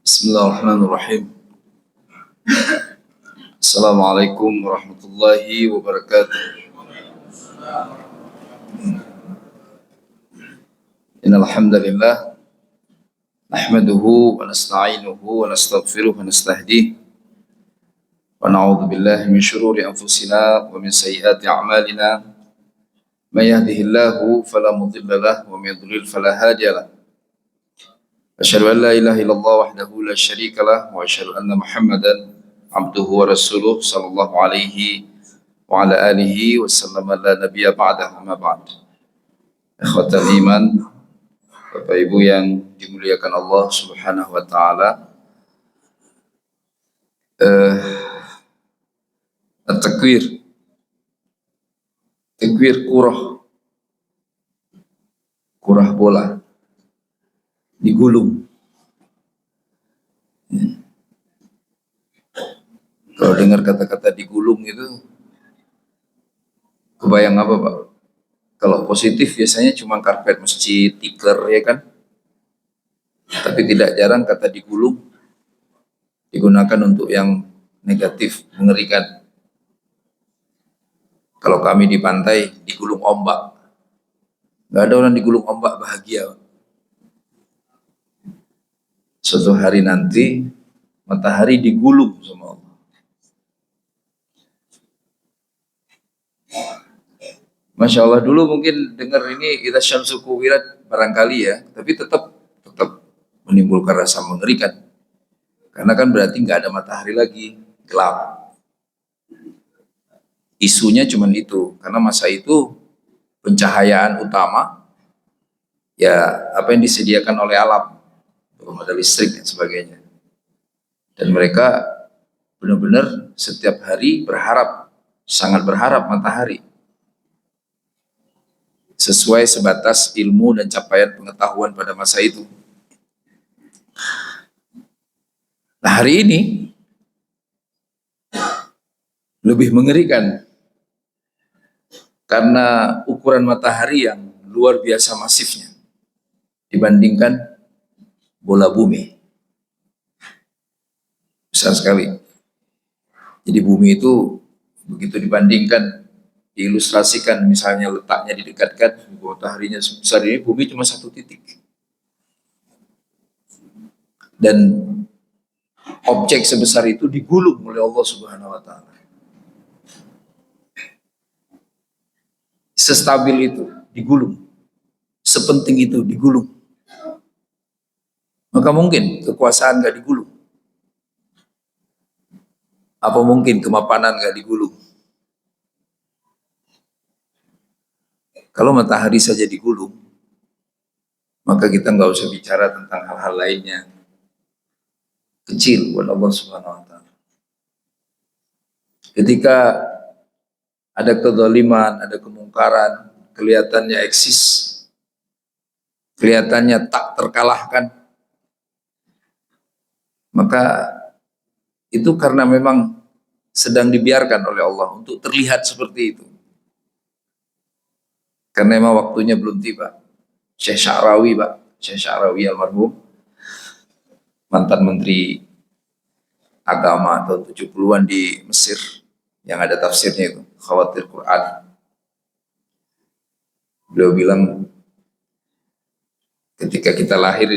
Bismillahirrahmanirrahim. Assalamualaikum warahmatullahi wabarakatuh. Innal hamdalillah nahmaduhu wa nasta'inuhu wa nastaghfiruh wa nastahdihi wa na'udzu billahi min shururi anfusina wa min sayyiati a'malina. May yahdihillahu fala mudilla lahu wa may yudlil fala hadiya lahu. Asyhadu an la ilaha illallah wahdahu la syarika lah wa asyhadu anna Muhammadan abduhu wa rasuluh sallallahu alaihi wa ala alihi wa sallam la nabiyya ba'dah amma ba'd. Ikhwatal iman, Bapak Ibu yang dimuliakan Allah Subhanahu wa taala. At-takwir kurah bola digulung. Kalau dengar kata-kata digulung itu kebayang apa, Pak? Kalau positif biasanya cuma karpet masjid, tikar, ya kan? Tapi tidak jarang kata digulung digunakan untuk yang negatif, mengerikan. Kalau kami di pantai digulung ombak. Gak ada orang digulung ombak bahagia, Pak. Suatu hari nanti matahari digulung sama Allah. Masya Allah, dulu mungkin dengar ini kita syamsu kuwirat barangkali ya, tapi tetap menimbulkan rasa mengerikan. Karena kan berarti nggak ada matahari lagi, gelap. Isunya cuma itu, karena masa itu pencahayaan utama ya apa yang disediakan oleh alam, belum ada listrik dan sebagainya. Dan mereka benar-benar setiap hari sangat berharap matahari. Sesuai sebatas ilmu dan capaian pengetahuan pada masa itu. Nah, hari ini lebih mengerikan karena ukuran matahari yang luar biasa masifnya dibandingkan bola bumi. Besar sekali. Jadi bumi itu begitu dibandingkan, diilustrasikan, misalnya letaknya didekatkan, mataharinya sebesar ini, bumi cuma satu titik. Dan objek sebesar itu digulung oleh Allah Subhanahu wa taala. Sestabil itu digulung. Sepenting itu digulung. Maka mungkin kekuasaan gak digulung? Apa mungkin kemapanan gak digulung? Kalau matahari saja digulung, maka kita nggak usah bicara tentang hal-hal lainnya. Kecil buat Allah Subhanahu wa taala. Ketika ada kezaliman, ada kemungkaran, kelihatannya eksis, kelihatannya tak terkalahkan, maka itu karena memang sedang dibiarkan oleh Allah untuk terlihat seperti itu. Karena memang waktunya belum tiba. Syekh Sya'rawi almarhum, mantan menteri agama tahun 70-an di Mesir, yang ada tafsirnya itu, Khawatir Quran. Beliau bilang, ketika kita lahir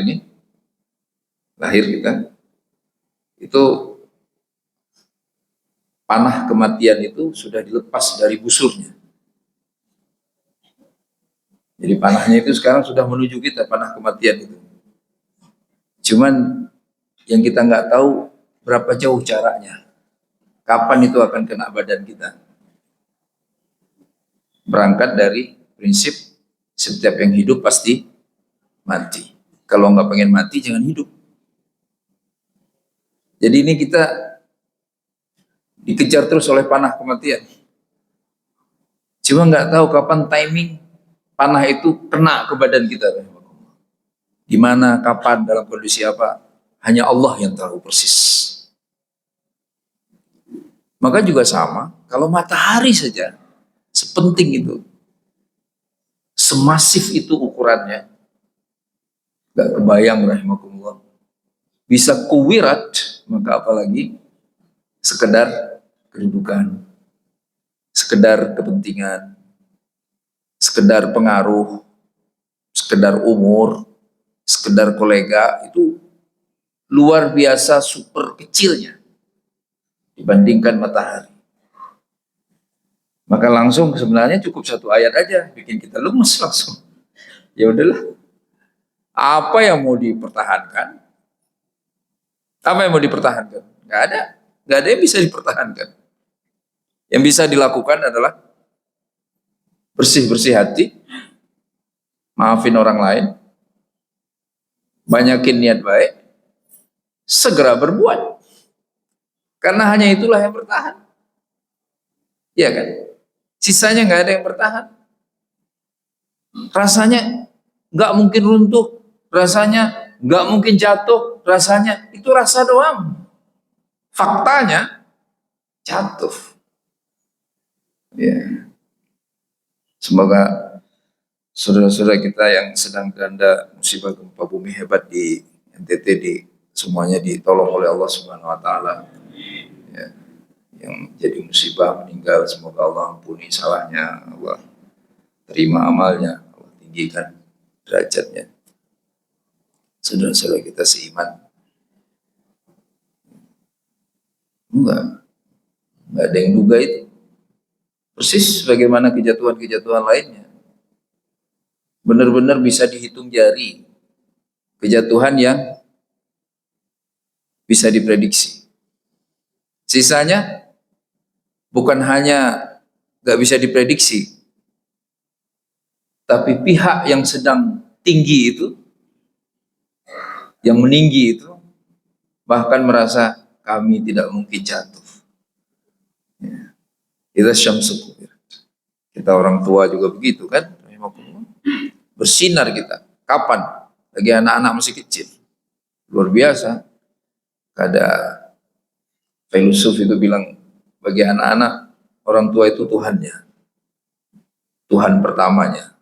kita, itu panah kematian itu sudah dilepas dari busurnya. Jadi panahnya itu sekarang sudah menuju kita, panah kematian itu. Cuman yang kita nggak tahu berapa jauh jaraknya, kapan itu akan kena badan kita. Berangkat dari prinsip setiap yang hidup pasti mati. Kalau nggak pengen mati jangan hidup. Jadi ini kita dikejar terus oleh panah kematian. Cuma nggak tahu kapan timing panah itu kena ke badan kita. Di mana, kapan, dalam kondisi apa, hanya Allah yang tahu persis. Maka juga sama, kalau matahari saja sepenting itu, semasif itu ukurannya, Gak kebayang rahimakumullah. Bisa kuwirat, maka apalagi sekedar kedudukan, sekedar kepentingan, sekedar pengaruh, sekedar umur, sekedar kolega, itu luar biasa super kecilnya dibandingkan matahari. Maka langsung sebenarnya cukup satu ayat aja bikin kita lemes langsung. Ya udahlah, apa yang mau dipertahankan? Apa yang mau dipertahankan? Nggak ada yang bisa dipertahankan. Yang bisa dilakukan adalah bersih-bersih hati, maafin orang lain, banyakin niat baik, segera berbuat. Karena hanya itulah yang bertahan. Iya kan? Sisanya nggak ada yang bertahan. Rasanya nggak mungkin runtuh, rasanya nggak mungkin jatuh, rasanya itu rasa doang. Faktanya jatuh. Ya. Semoga saudara-saudara kita yang sedang dilanda musibah gempa bumi hebat di NTT semuanya ditolong oleh Allah Subhanahu wa taala. Ya. Yang jadi musibah meninggal, semoga Allah ampuni salahnya, Allah terima amalnya, Allah tinggikan derajatnya. Saudara-saudara kita seiman, enggak ada yang duga itu. Persis bagaimana kejatuhan-kejatuhan lainnya. Benar-benar bisa dihitung jari kejatuhan yang bisa diprediksi. Sisanya bukan hanya nggak bisa diprediksi, tapi pihak yang sedang tinggi itu, yang meninggi itu, bahkan merasa kami tidak mungkin jatuh. Ya. Kita syamsu, kita orang tua juga begitu kan, bersinar kita. Kapan? Lagi anak-anak masih kecil, luar biasa. Ada filosof itu bilang, bagi anak-anak orang tua itu Tuhannya, Tuhan pertamanya.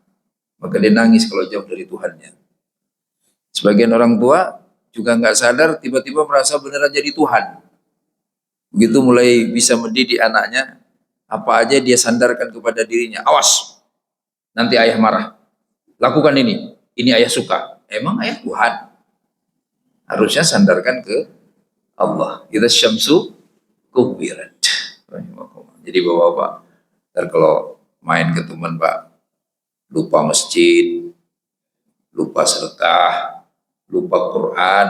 Maka dia nangis kalau jauh dari Tuhannya. Sebagian orang tua juga nggak sadar tiba-tiba merasa beneran jadi Tuhan. Begitu mulai bisa mendidik anaknya, apa aja dia sandarkan kepada dirinya. Awas, nanti ayah marah. Lakukan ini ayah suka. Emang ayah Tuhan? Harusnya sandarkan ke Allah. Kita syamsu kuwirat. Jadi bapak-bapak, ntar kalau main ke teman pak, lupa masjid, lupa sedekah, lupa Quran,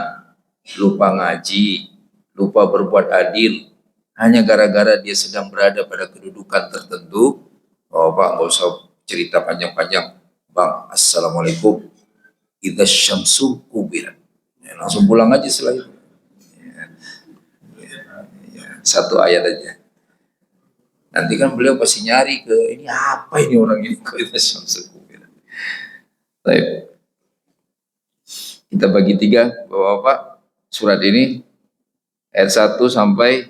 lupa ngaji, lupa berbuat adil, hanya gara-gara dia sedang berada pada kedudukan tertentu. Oh pak, nggak usah cerita panjang-panjang. Bang, assalamualaikum. Idza syamsu kuwirat. Ya, langsung pulang aja setelah itu. Satu ayat aja. Nanti kan beliau pasti nyari ke ini apa ini orang ini kok idza syamsu kuwirat. Baik. Kita bagi tiga, bapak-bapak, surat ini ayat 1 sampai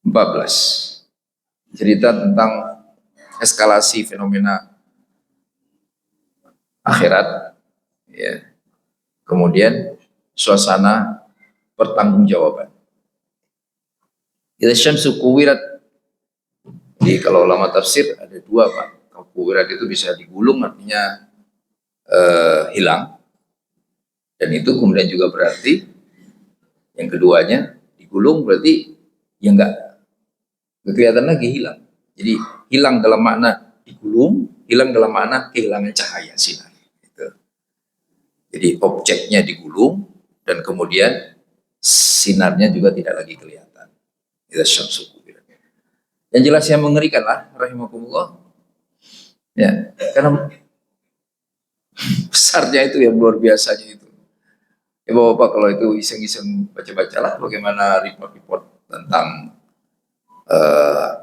14. Cerita tentang eskalasi fenomena akhirat, ya. Kemudian suasana pertanggungjawaban. Idza syamsu kuwirat. Jadi kalau ulama tafsir ada dua pak. Kuwirat itu bisa digulung, artinya hilang. Dan itu kemudian juga berarti yang keduanya digulung berarti ya enggak kelihatan lagi, hilang. Jadi hilang dalam makna digulung, hilang dalam makna kehilangan cahaya sinar. Gitu. Jadi objeknya digulung dan kemudian sinarnya juga tidak lagi kelihatan. Itu syamsu. Yang jelas yang mengerikan lah, rahimakumullah. Ya, karena besarnya itu yang luar biasanya itu. Ya bapak kalau itu iseng-iseng baca-bacalah bagaimana report tentang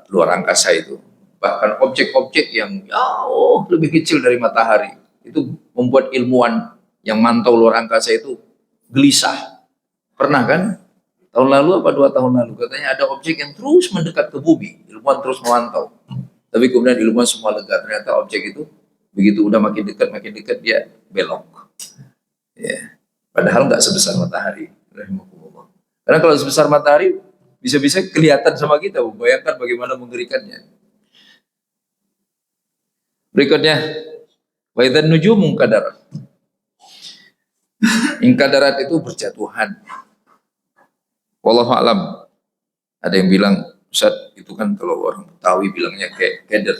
luar angkasa itu. Bahkan objek-objek yang jauh lebih kecil dari matahari itu membuat ilmuwan yang mantau luar angkasa itu gelisah. Pernah kan? Tahun lalu apa 2 tahun lalu katanya ada objek yang terus mendekat ke bumi. Ilmuwan terus memantau. Tapi kemudian ilmuwan semua lega. Ternyata objek itu begitu udah makin dekat dia belok. Ya. Padahal nggak sebesar matahari. Rahimahumullah. Karena kalau sebesar matahari bisa-bisa kelihatan sama kita. Bayangkan bagaimana mengerikannya. Berikutnya, wa idzan nujumu qadarat. Ingkadarat itu berjatuhan. Wallahu alam. Ada yang bilang, Ustaz, itu kan kalau orang Betawi bilangnya kayak keder.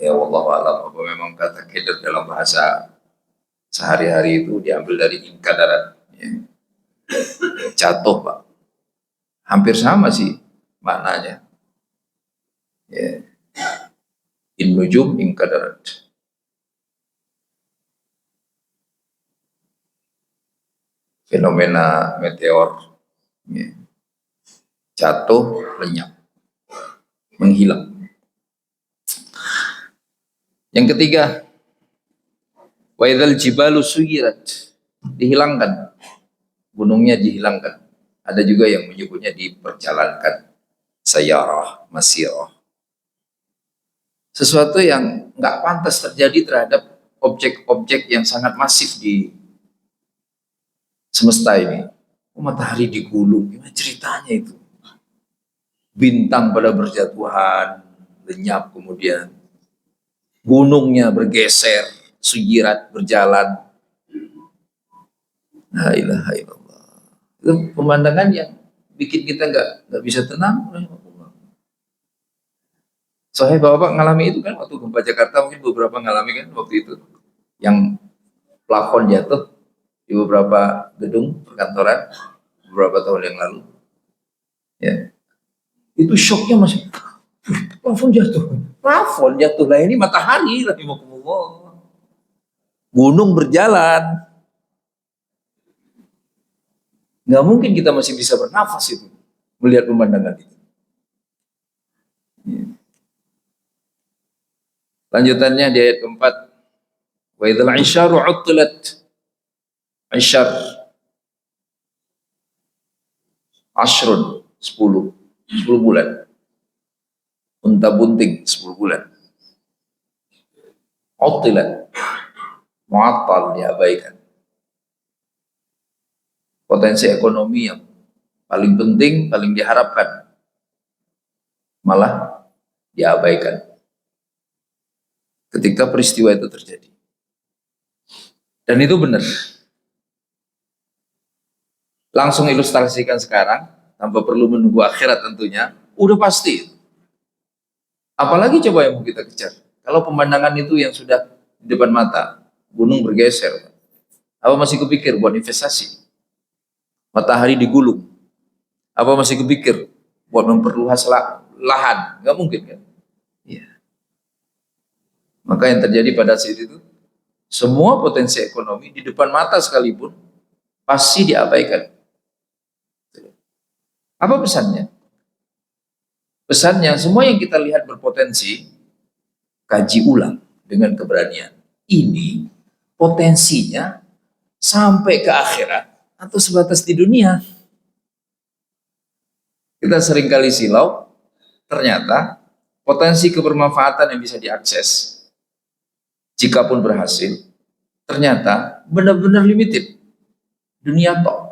Ya wallahu alam, apa memang kata keder dalam bahasa sehari-hari itu diambil dari ingkadarat. Ya. Jatuh, Pak. Hampir sama sih maknanya. Ya. In nujum ingkadarat. Fenomena meteor. Ya. Jatuh, lenyap, menghilang. Yang ketiga, wa idzal jibalu suyirat, dihilangkan, gunungnya dihilangkan. Ada juga yang menyebutnya diperjalankan, sayarah, masirah. Sesuatu yang nggak pantas terjadi terhadap objek-objek yang sangat masif di semesta ini. Matahari digulung, gimana ceritanya itu? Bintang pada berjatuhan, lenyap kemudian. Gunungnya bergeser, suyirat berjalan. La ilaha illallah. Itu pemandangan yang bikin kita nggak bisa tenang. Soalnya bapak ngalami itu kan waktu gempa Jakarta, mungkin beberapa ngalami kan waktu itu, yang plafon jatuh di beberapa gedung perkantoran beberapa tahun yang lalu. Ya, itu shocknya masih. Plafon jatuh lah, ini matahari lagi mau kemana? Gunung berjalan, nggak mungkin kita masih bisa bernafas itu melihat pemandangan itu. Lanjutannya di ayat keempat, wa idzal isyaru uttilat. Isyar ashrun 10 bulan. Unta bunting 10 bulan. Uttilat, mu'attal, diabaikan. Potensi ekonomi yang paling penting, paling diharapkan, malah diabaikan ketika peristiwa itu terjadi. Dan itu benar. Langsung ilustrasikan sekarang, tanpa perlu menunggu akhirat tentunya, udah pasti. Apalagi coba yang mau kita kejar. Kalau pemandangan itu yang sudah di depan mata, gunung bergeser, apa masih kepikir buat investasi? Matahari digulung, apa masih kepikir buat memperluas lahan? Nggak mungkin kan? Ya. Maka yang terjadi pada saat itu, semua potensi ekonomi di depan mata sekalipun pasti diabaikan. Apa pesannya? Pesannya, semua yang kita lihat berpotensi, kaji ulang dengan keberanian. Ini potensinya sampai ke akhirat atau sebatas di dunia. Kita seringkali silau, ternyata potensi kebermanfaatan yang bisa diakses, jika pun berhasil, ternyata benar-benar limited. Dunia tok.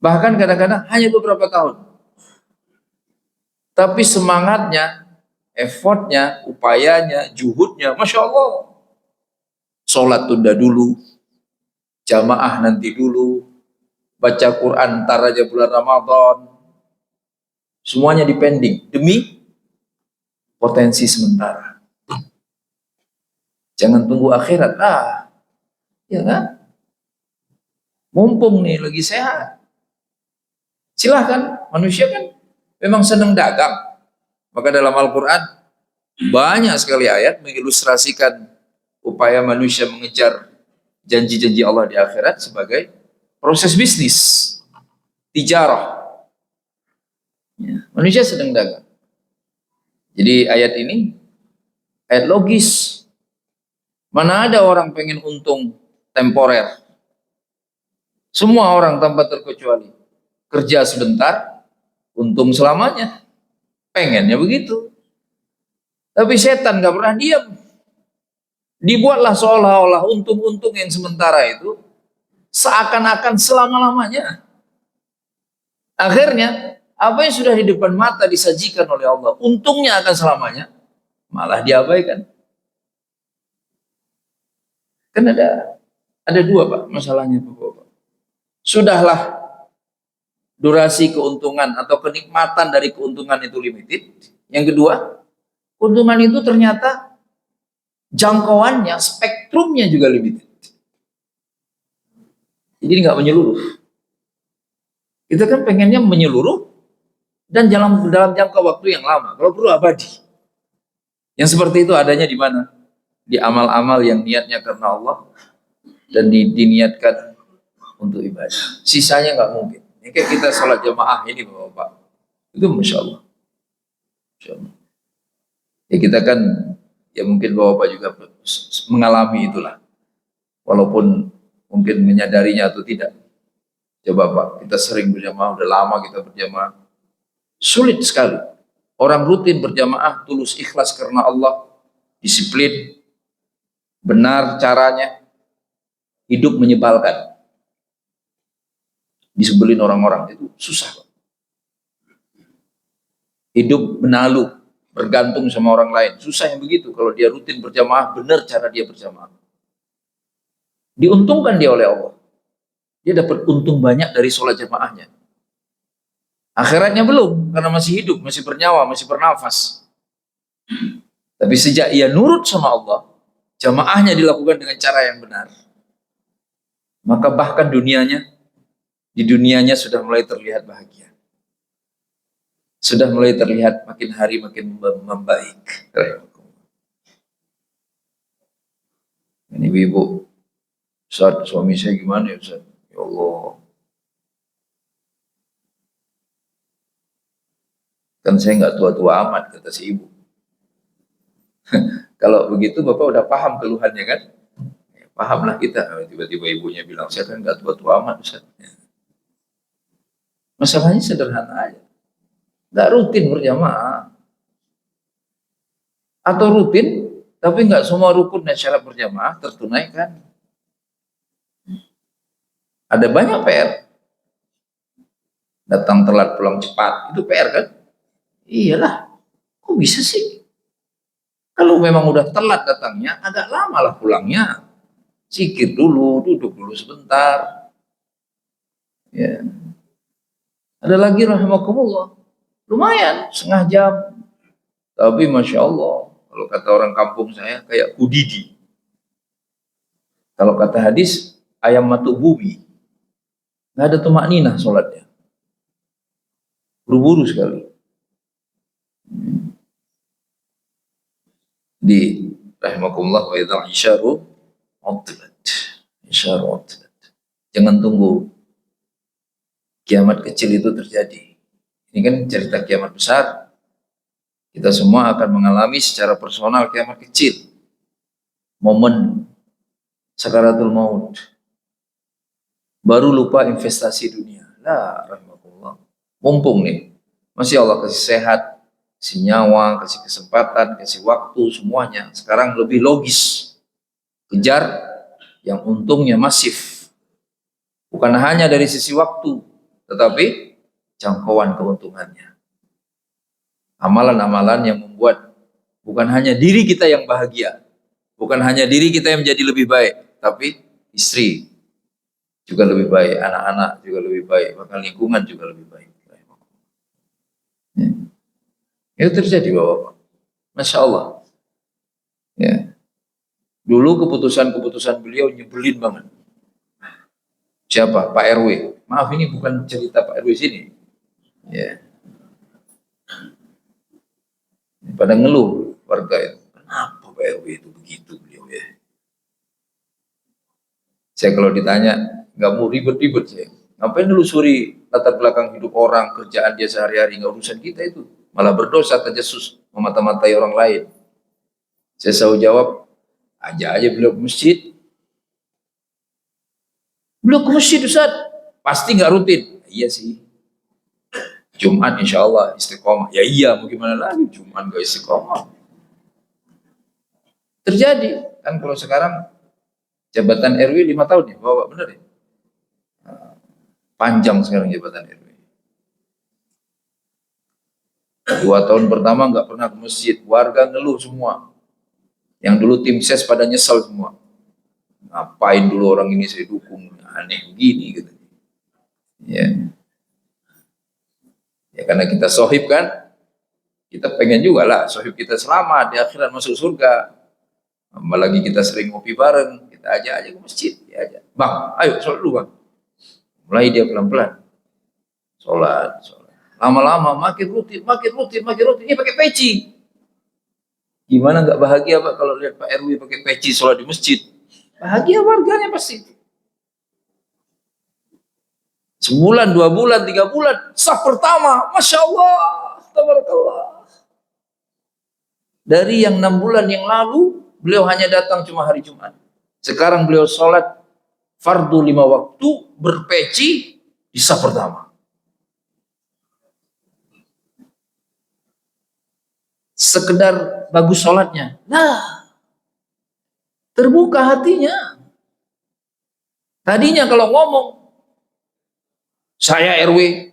Bahkan kadang-kadang hanya beberapa tahun. Tapi semangatnya, effortnya, upayanya, juhudnya, Masya Allah. Sholat tunda dulu, jamaah nanti dulu, baca Quran ntar aja bulan Ramadan. Semuanya dipending demi potensi sementara. Jangan tunggu akhirat. Ya kan? Mumpung nih lagi sehat. Silahkan, manusia kan memang senang dagang. Maka dalam Al-Quran banyak sekali ayat mengilustrasikan upaya manusia mengejar janji-janji Allah di akhirat sebagai proses bisnis, tijarah. Ya, manusia sedang dagang. Jadi ayat ini ayat logis. Mana ada orang pengen untung temporer? Semua orang tanpa terkecuali kerja sebentar, untung selamanya. Pengennya begitu. Tapi setan gak pernah diam. Dibuatlah seolah-olah untung-untung yang sementara itu seakan-akan selama-lamanya. Akhirnya apa yang sudah di depan mata disajikan oleh Allah, untungnya akan selamanya, malah diabaikan. Kan ada dua Pak masalahnya Bapak. Sudahlah durasi keuntungan atau kenikmatan dari keuntungan itu limited. Yang kedua, keuntungan itu ternyata jangkauannya, spektrumnya juga limited. Jadi nggak menyeluruh. Kita kan pengennya menyeluruh dan dalam jangka waktu yang lama. Kalau perlu abadi. Yang seperti itu adanya di mana? Di amal-amal yang niatnya karena Allah dan diniatkan untuk ibadah. Sisanya nggak mungkin. Ini kayak kita sholat jamaah ini Bapak. Itu Masya Allah. Masya Allah. Ya kita kan, ya mungkin Bapak juga mengalami itulah. Walaupun mungkin menyadarinya atau tidak. Coba Pak, kita sering berjamaah, udah lama kita berjamaah. Sulit sekali. Orang rutin berjamaah, tulus ikhlas karena Allah, disiplin, benar caranya, hidup menyebalkan. Disebelin orang-orang, itu susah Pak. Hidup menalu, bergantung sama orang lain. Susah yang begitu kalau dia rutin berjamaah, benar cara dia berjamaah. Diuntungkan dia oleh Allah. Dia dapat untung banyak dari sholat jamaahnya. Akhiratnya belum, karena masih hidup, masih bernyawa, masih bernafas. Tapi sejak ia nurut sama Allah, jamaahnya dilakukan dengan cara yang benar, maka bahkan di dunianya sudah mulai terlihat bahagia. Sudah mulai terlihat makin hari makin membaik. Ini ibu, Ustaz, suami saya gimana ya Ustaz? Ya Allah, kan saya nggak tua-tua amat, kata si ibu. Kalau begitu Bapak udah paham keluhannya kan? Ya, pahamlah kita. Tiba-tiba ibunya bilang, saya kan nggak tua-tua amat Ustaz. Ya. Masalahnya sederhana aja. Nggak rutin berjamaah. Atau rutin, tapi nggak semua rukun dan syarat berjamaah tertunaikan. Ada banyak PR. Datang telat pulang cepat, itu PR kan? Iyalah, kok bisa sih? Kalau memang udah telat datangnya, agak lama lah pulangnya. Zikir dulu, duduk dulu sebentar. Ya. Ada lagi rahimakumullah, lumayan setengah jam. Tapi Masya Allah, kalau kata orang kampung saya, kayak kudidi. Kalau kata hadis, ayam matuk bumi. Nggak ada tumak ninah sholatnya. Buru-buru sekali. Di rahimakumullah wa idhal isyaru utilat. Isyaru utilat. Jangan tunggu kiamat kecil itu terjadi. Ini kan cerita kiamat besar. Kita semua akan mengalami secara personal kiamat kecil. Momen sakaratul maut. Baru lupa investasi dunia. Lah, rahmatullah. Mumpung nih, masih Allah kasih sehat, kasih nyawa, kasih kesempatan, kasih waktu, semuanya. Sekarang lebih logis. Kejar yang untungnya masif. Bukan hanya dari sisi waktu, tetapi jangkauan keuntungannya. Amalan-amalan yang membuat bukan hanya diri kita yang bahagia, bukan hanya diri kita yang menjadi lebih baik, tapi istri juga lebih baik, anak-anak juga lebih baik, bahkan lingkungan juga lebih baik. Ya. Itu terjadi Bapak-Bapak. Masya Allah. Ya. Dulu keputusan-keputusan beliau nyebelin banget. Siapa? Pak RW. Maaf, ini bukan cerita Pak RW sini. Ya. Pada ngeluh warga itu. Kenapa Pak RW itu begitu beliau ya? Saya kalau ditanya, nggak mau ribet-ribet saya. Ngapain nelusuri latar belakang hidup orang, kerjaan dia sehari-hari, nggak urusan kita itu. Malah berdosa, terjesus, memata-matai orang lain. Saya selalu jawab, aja beliau ke masjid. Beliau ke masjid Ustaz, pasti nggak rutin. Iya sih. Jumat insya Allah istiqomah. Ya iya, mau gimana lagi? Jumat nggak istiqomah. Terjadi kan kalau sekarang jabatan RW 5 tahun ya, Bapak bener ya? Panjang sekarang jabatan RW. 2 tahun pertama nggak pernah ke masjid, warga ngeluh semua. Yang dulu tim ses pada nyesel semua. Ngapain dulu orang ini saya dukung, aneh begini gitu. Ya, ya karena kita sohib kan, kita pengen juga lah sohib kita selamat di akhirat masuk surga. Apalagi kita sering ngopi bareng, kita ajak aja ke masjid, ya aja. Bang, ayo sholat dulu bang. Mulai dia pelan-pelan, sholat. Lama-lama makin rutin, dia pakai peci. Gimana nggak bahagia Pak kalau lihat Pak RW pakai peci sholat di masjid? Bahagia warganya pasti. Sebulan, 2 bulan, 3 bulan, saf pertama, Masya Allah, tabarakallah. Dari yang 6 bulan yang lalu, beliau hanya datang cuma hari Jumat. Sekarang beliau sholat fardu 5 waktu, berpeci di saf pertama. Sekedar bagus sholatnya. Nah, terbuka hatinya. Tadinya kalau ngomong, saya RW,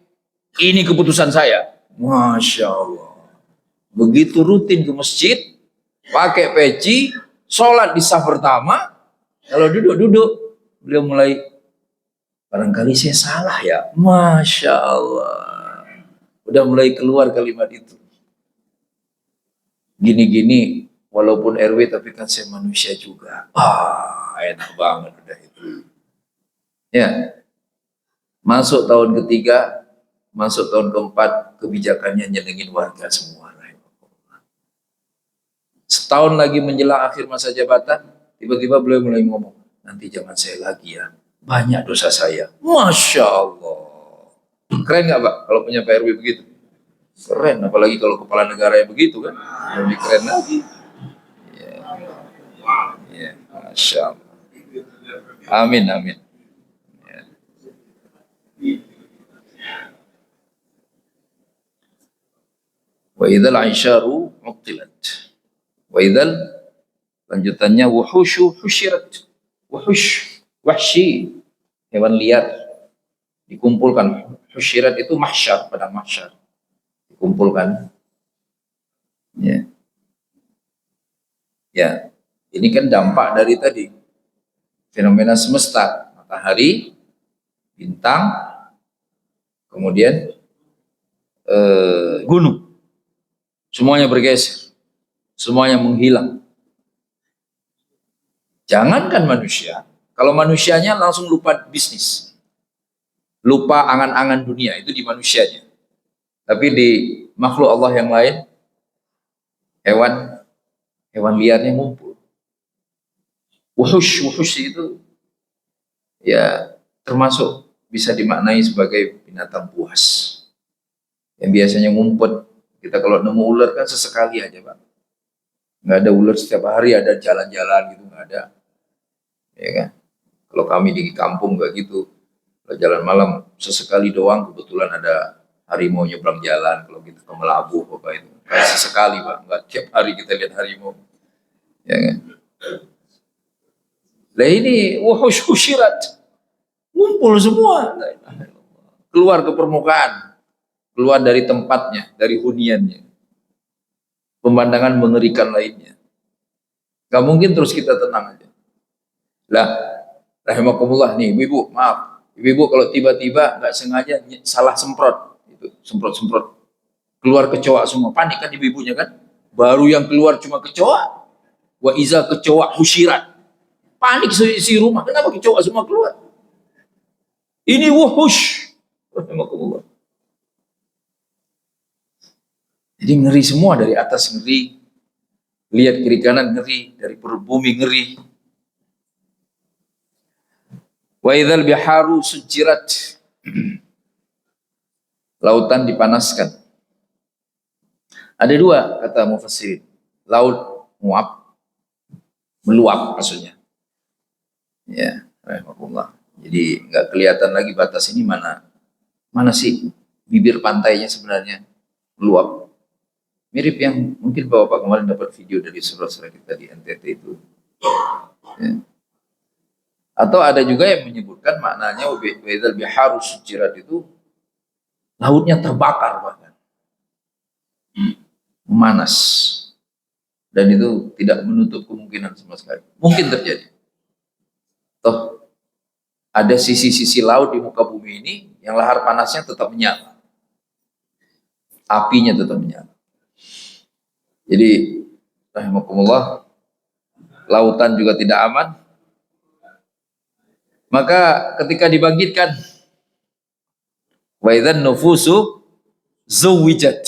ini keputusan saya. Masya Allah. Begitu rutin ke masjid, pakai peci, sholat di saf pertama, kalau duduk-duduk, beliau mulai, barangkali saya salah ya. Masya Allah. Udah mulai keluar kalimat itu. Gini-gini, walaupun RW tapi kan saya manusia juga. Enak banget udah itu. Ya, masuk tahun ketiga, masuk tahun keempat, kebijakannya nyenengin warga semua. Setahun lagi menjelang akhir masa jabatan, tiba-tiba beliau mulai ngomong, nanti jangan saya lagi ya, banyak dosa saya. Masya Allah. Keren nggak Pak kalau punya Pak RW begitu? Keren, apalagi kalau kepala negara yang begitu kan, lebih keren lagi. Ya, ya, Masya Allah. Amin, amin. Ya. Wa idzal aisyaru uqtilat. Wa idzal, lanjutannya wuhushu husyirat. Wuhush, wahsy, hewan liar dikumpulkan. Husyirat itu mahsyar, padang mahsyar. Dikumpulkan. Ya. Ya. Ini kan dampak dari tadi fenomena semesta, matahari, bintang, kemudian gunung. Semuanya bergeser. Semuanya menghilang. Jangankan manusia, kalau manusianya langsung lupa bisnis, lupa angan-angan dunia, itu di manusianya. Tapi di makhluk Allah yang lain, hewan liarnya ngumpul. Wuhush itu ya termasuk bisa dimaknai sebagai binatang buas yang biasanya ngumpet. Kita kalau nemu ular kan sesekali aja Pak, nggak ada ular setiap hari ada jalan-jalan gitu, nggak ada. Ya kan? Kalau kami di kampung nggak gitu. Kalau jalan malam sesekali doang, kebetulan ada harimau nyebrang jalan. Kalau kita ke Melabuh apa itu, kayak sesekali Pak, nggak tiap hari kita lihat harimau. Ya kan? Nah ini wuhush husyirat, ngumpul semua, keluar ke permukaan, keluar dari tempatnya, dari huniannya. Pemandangan mengerikan lainnya. Gak mungkin terus kita tenang aja. Lah, rahimakumullah nih, ibu, maaf, ibu kalau tiba-tiba nggak sengaja salah semprot, itu semprot-semprot, keluar kecoa semua, panik kan ibu-ibunya kan? Baru yang keluar cuma kecoa, wa iza kecoa husyirat, panik si rumah, kenapa kecoa semua keluar? Ini wuhush, rahimakumullah. Jadi ngeri semua, dari atas ngeri, lihat kiri kanan ngeri, dari perut bumi ngeri. Wa idzal biharu sujirat, lautan dipanaskan. Ada dua kata mufassirin, laut muap, meluap maksudnya. Ya, rahimahullah. Jadi nggak kelihatan lagi batas ini mana sih bibir pantainya sebenarnya, meluap. Mirip yang mungkin Bapak kemarin dapat video dari saudara-saudara kita di NTT itu. Ya. Atau ada juga yang menyebutkan maknanya waidzal biharu sujirat itu lautnya terbakar bahkan. Memanas. Dan itu tidak menutup kemungkinan sama sekali. Mungkin terjadi. Toh ada sisi-sisi laut di muka bumi ini yang lahar panasnya tetap menyala. Apinya tetap menyala. Jadi rahimakumullah, lautan juga tidak aman. Maka ketika dibangkitkan wa idzan nufusu zuwijat,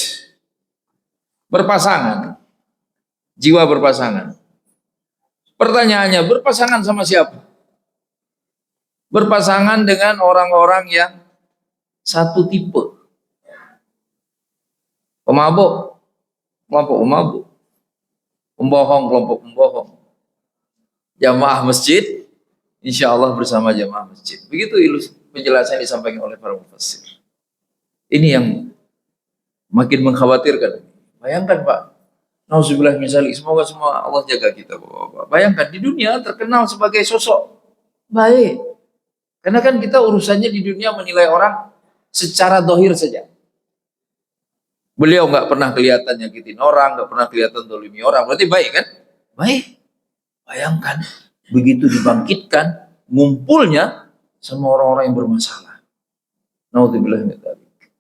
berpasangan, jiwa berpasangan. Pertanyaannya, berpasangan sama siapa? Berpasangan dengan orang-orang yang satu tipe. Pemabuk, kelompok pemabuk. Pembohong, kelompok pembohong. Jamaah masjid, insya Allah bersama jamaah masjid. Begitu penjelasan yang disampaikan oleh para mufassir. Ini yang makin mengkhawatirkan. Bayangkan Pak, nauzubillah min dzalik, semoga semua Allah jaga kita Bapak-bapak. Bayangkan di dunia terkenal sebagai sosok baik. Karena kan kita urusannya di dunia menilai orang secara dohir saja. Beliau nggak pernah kelihatan nyakitin orang, nggak pernah kelihatan dolimi orang. Berarti baik kan? Baik. Bayangkan begitu dibangkitkan, ngumpulnya sama orang-orang yang bermasalah. Naudzubillah min dzalik.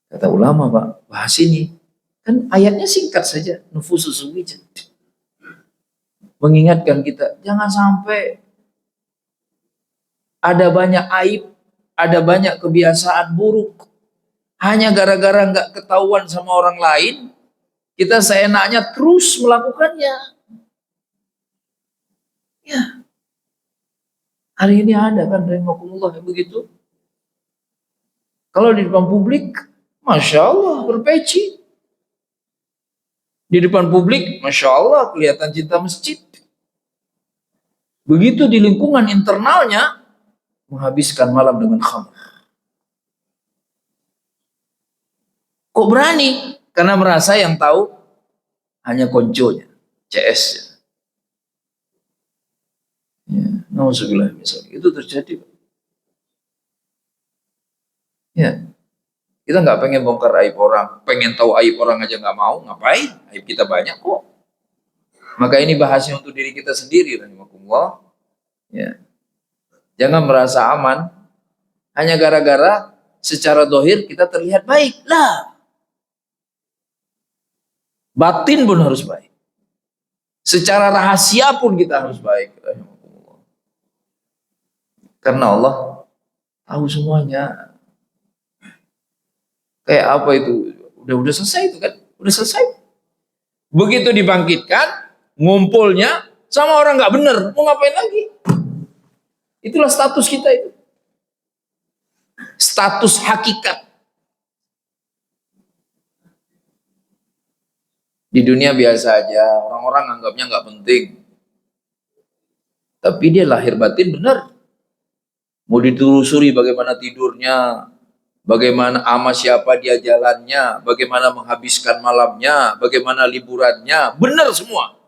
Kata ulama Pak, bahas ini kan ayatnya singkat saja, nufusus zuwijat. Mengingatkan kita jangan sampai ada banyak aib, ada banyak kebiasaan buruk. Hanya gara-gara nggak ketahuan sama orang lain, kita seenaknya terus melakukannya. Ya, hari ini ada kan rahimakumullah yang begitu. Kalau di depan publik, masya Allah berpeci. Di depan publik, masya Allah kelihatan cinta masjid. Begitu di lingkungan internalnya, menghabiskan malam dengan khamr. Kok berani? Karena merasa yang tahu hanya konconya, CS-nya. Ya, nauzubillah misalnya itu terjadi. Ya, kita nggak pengen bongkar aib orang, pengen tahu aib orang aja nggak mau, ngapain? Aib kita banyak kok. Maka ini bahasnya untuk diri kita sendiri, rahimakumullah. Ya, jangan merasa aman hanya gara-gara secara dohir kita terlihat baik lah. Batin pun harus baik. Secara rahasia pun kita harus baik. Karena Allah tahu semuanya. Kayak apa itu? Udah selesai itu kan? Udah selesai. Begitu dibangkitkan, ngumpulnya sama orang nggak bener, mau ngapain lagi? Itulah status kita itu. Status hakikat. Di dunia biasa aja, orang-orang anggapnya nggak penting. Tapi dia lahir batin benar. Mau ditelusuri bagaimana tidurnya, bagaimana sama siapa dia jalannya, bagaimana menghabiskan malamnya, bagaimana liburannya, benar semua.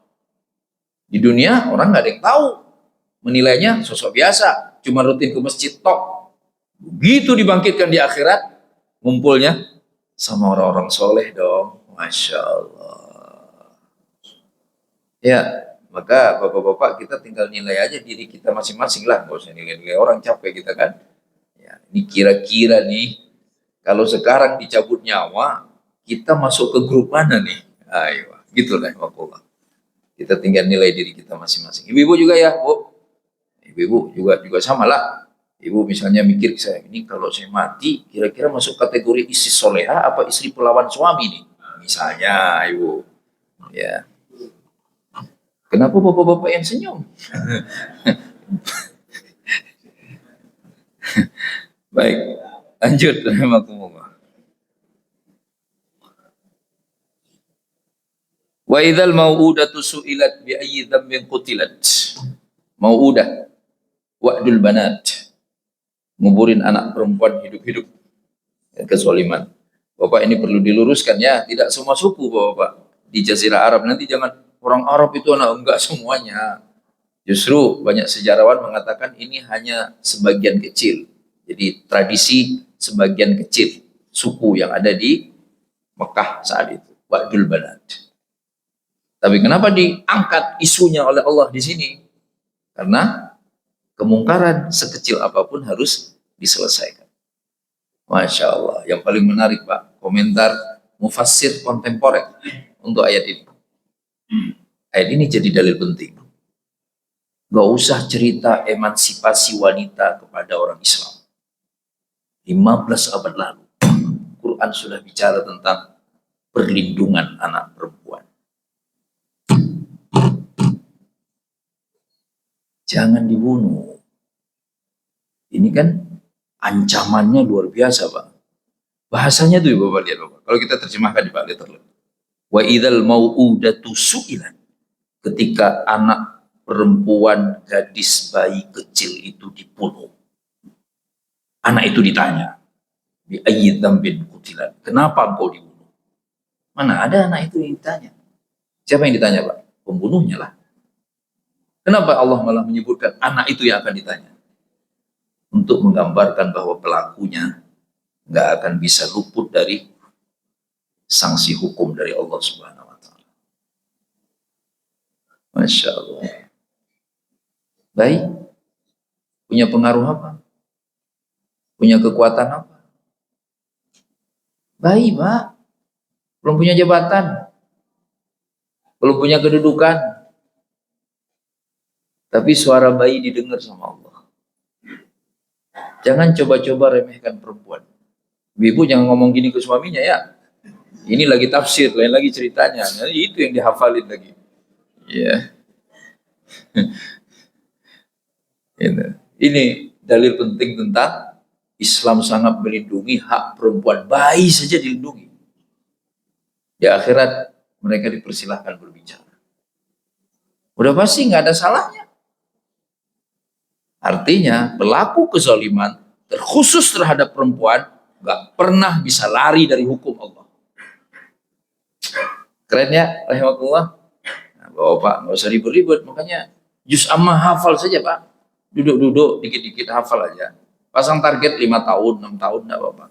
Di dunia orang nggak ada yang tahu, menilainya sosok biasa, cuma rutin ke masjid tok. Begitu dibangkitkan di akhirat, ngumpulnya sama orang-orang soleh dong, masya Allah. Ya, maka bapak-bapak kita tinggal nilai aja diri kita masing-masing lah, nggak usah nilai-nilai orang, capek kita kan. Ya, ini kira-kira nih, kalau sekarang dicabut nyawa, kita masuk ke grup mana nih? Ayo, gitu lah, bapak. Kita tinggal nilai diri kita masing-masing. Ibu-ibu juga ya, Bu. Ibu-ibu juga sama lah. Ibu misalnya mikir saya, ini kalau saya mati, kira-kira masuk kategori istri soleha apa istri pelawan suami nih? Misalnya, Ibu. Ya. Kenapa bapak-bapak yang senyum? Baik, lanjut. Wa idzal mau'udatu su'ilat bi ayyi dzambin qutilat. Mau'udah, wa'dul banat. Nguburin anak perempuan hidup-hidup. Kezaliman. Bapak ini perlu diluruskan ya, tidak semua suku Bapak di Jazirah Arab. Nanti jangan orang Arab itu anak, enggak semuanya. Justru banyak sejarawan mengatakan ini hanya sebagian kecil. Jadi tradisi sebagian kecil suku yang ada di Mekah saat itu, Ba'dul Balad. Tapi kenapa diangkat isunya oleh Allah di sini? Karena kemungkaran sekecil apapun harus diselesaikan. Masya Allah. Yang paling menarik Pak, komentar mufassir kontemporer untuk ayat ini. Ayat ini jadi dalil penting. Gak usah cerita emansipasi wanita kepada orang Islam. 15 abad lalu, Quran sudah bicara tentang perlindungan anak perempuan. Jangan dibunuh. Ini kan ancamannya luar biasa, Pak. Bahasanya tuh Bapak lihat, Bapak. Kalau kita terjemahkan di Pak, lihat terlihat. Wa idzal mau'udatu su'ilat. Ketika anak perempuan, gadis, bayi kecil itu dibunuh. Anak itu ditanya, bi ayyi dzambin qutilat. Kenapa engkau dibunuh? Mana ada anak itu yang ditanya? Siapa yang ditanya, Pak? Pembunuhnya lah. Kenapa Allah malah menyebutkan anak itu yang akan ditanya? Untuk menggambarkan bahwa pelakunya nggak akan bisa luput dari sanksi hukum dari Allah Subhanahu wa Ta'ala. Masya Allah. Baik, punya pengaruh apa? Punya kekuatan apa? Baik, Pak. Belum punya jabatan, belum punya kedudukan, tapi suara bayi didengar sama Allah. Jangan coba-coba remehkan perempuan. Ibu jangan ngomong gini ke suaminya ya. Ini lagi tafsir, lain lagi ceritanya. Nah, itu yang dihafalin lagi. Ya. Ini dalil penting tentang Islam sangat melindungi hak perempuan. Bayi saja dilindungi. Di akhirat mereka dipersilahkan berbicara. Udah pasti nggak ada salahnya. Artinya pelaku kezaliman terkhusus terhadap perempuan nggak pernah bisa lari dari hukum Allah. Keren ya, rahimahullah. Nah, Bapak nggak usah ribet-ribet, makanya juz amma hafal saja Pak. Duduk-duduk dikit-dikit hafal aja. Pasang target 5 tahun, 6 tahun nggak apa-apa.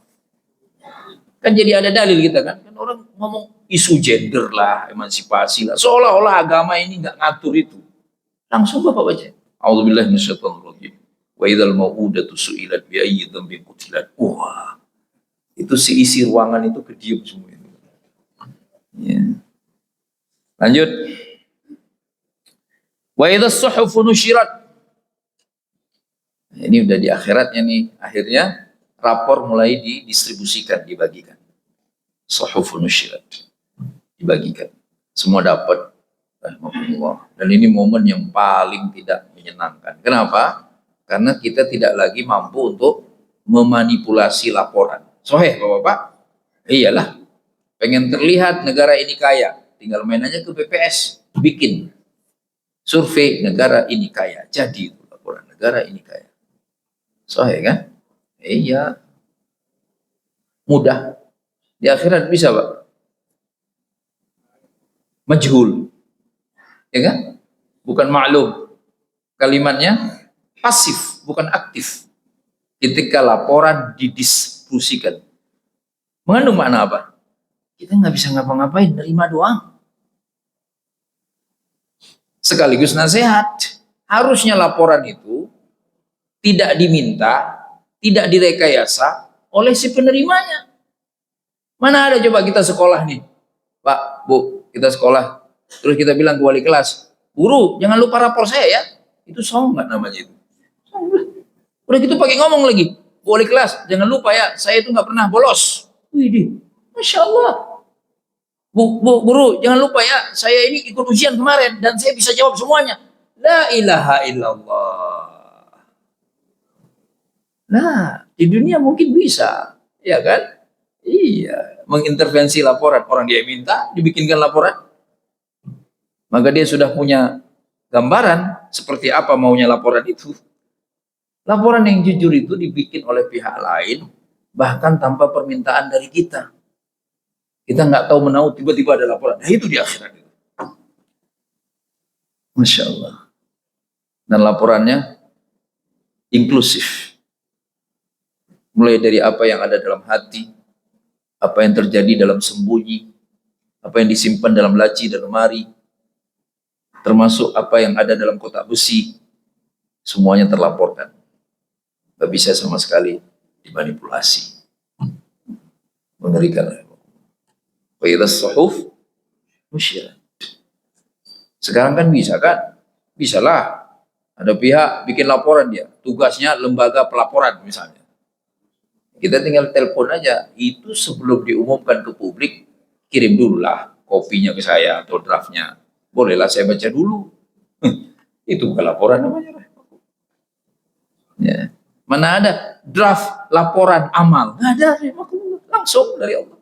Kan jadi ada dalil kita kan. Kan orang ngomong isu gender lah, emansipasi lah. Seolah-olah agama ini nggak ngatur itu. Langsung Bapak baca. A'udzubillahi minasyaitonir rajim. Wa idzal mau'udatu su'ilat bi ayyi dzambin qutilat. Wah. Itu seisi ruangan itu kediam semua itu. Ya. Lanjut. Wa idzas suhufu nusyirat. Ini udah di akhiratnya nih. Akhirnya rapor mulai didistribusikan, dibagikan. Suhufu nusyirat. Dibagikan. Semua dapat. Dan ini momen yang paling tidak menyenangkan. Kenapa? Karena kita tidak lagi mampu untuk memanipulasi laporan. Soheh Bapak-Bapak? Iyalah. Pengen terlihat negara ini kaya. Tinggal main aja ke BPS. Bikin survei negara ini kaya. Jadi laporan negara ini kaya. Soheh kan? Iya. Mudah. Di akhirat bisa Pak. Majhul. Ya kan? Bukan maklum. Kalimatnya pasif, bukan aktif. Ketika laporan didistribusikan. Mengandung makna apa? Kita nggak bisa ngapa-ngapain, nerima doang. Sekaligus nasihat. Harusnya laporan itu tidak diminta, tidak direkayasa oleh si penerimanya. Mana ada coba kita sekolah nih. Pak, Bu, kita sekolah. Terus kita bilang ke wali kelas, guru jangan lupa rapor saya ya. Itu salah nggak namanya itu? Udah gitu pakai ngomong lagi, wali kelas jangan lupa ya, saya itu nggak pernah bolos. Wih, Masya Allah. Guru jangan lupa ya, saya ini ikut ujian kemarin dan saya bisa jawab semuanya. La ilaha illallah. Nah, di dunia mungkin bisa, ya kan? Iya, mengintervensi laporan. Orang dia minta, dibikinkan laporan. Maka dia sudah punya gambaran seperti apa maunya laporan itu. Laporan yang jujur itu dibikin oleh pihak lain, bahkan tanpa permintaan dari kita. Kita nggak tahu menahu, tiba-tiba ada laporan. Nah itu di akhirat. Masya Allah. Dan laporannya inklusif. Mulai dari apa yang ada dalam hati, apa yang terjadi dalam sembunyi, apa yang disimpan dalam laci dan lemari, termasuk apa yang ada dalam kotak besi, semuanya terlaporkan. Gak bisa sama sekali dimanipulasi. Mengerikan. Wa idza suhuf nusyirat. Sekarang kan bisa kan? Bisalah. Ada pihak bikin laporan dia, tugasnya lembaga pelaporan misalnya. Kita tinggal telepon aja, itu sebelum diumumkan ke publik, kirim dulu lah kopinya ke saya atau draftnya. Bolehlah saya baca dulu. Itu bukan laporan namanya. Ya. Mana ada draft laporan amal? Nggak ada, langsung dari Allah.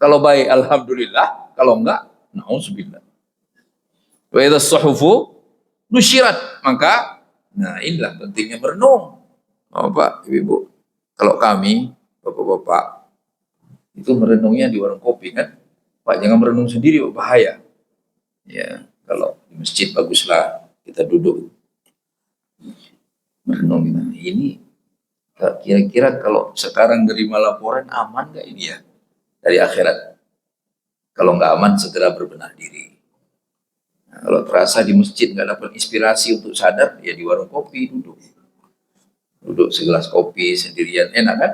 Kalau baik, alhamdulillah. Kalau enggak, na'udzubillah. Wa idza suhufu nusyirat, maka nah inilah pentingnya merenung. Bapak, Ibu, kalau kami, Bapak-bapak, itu merenungnya di warung kopi kan. Pak, jangan merenung sendiri, bahaya. Ya, kalau di masjid baguslah kita duduk merenung. Nah, ini kira-kira kalau sekarang nerima laporan aman nggak ini ya dari akhirat? Kalau nggak aman, segera berbenah diri. Nah, kalau terasa di masjid nggak dapat inspirasi untuk sadar, ya di warung kopi duduk segelas kopi sendirian, enak kan?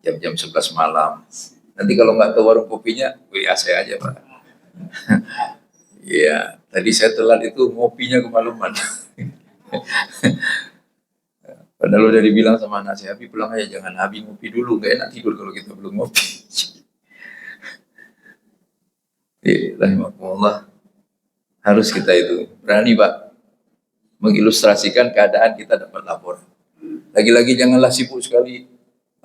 Jam-jam 11 malam. Nanti kalau nggak ke warung kopinya, WA saya aja Pak. Iya, tadi saya telat itu ngopinya kemalaman. Padahal udah dibilang sama anak saya, Habib pulang aja, jangan Habib ngopi dulu, nggak enak tidur kalau kita belum ngopi. Rahimahullah, harus kita itu berani Pak mengilustrasikan keadaan kita dapat laporan. Lagi-lagi janganlah sibuk sekali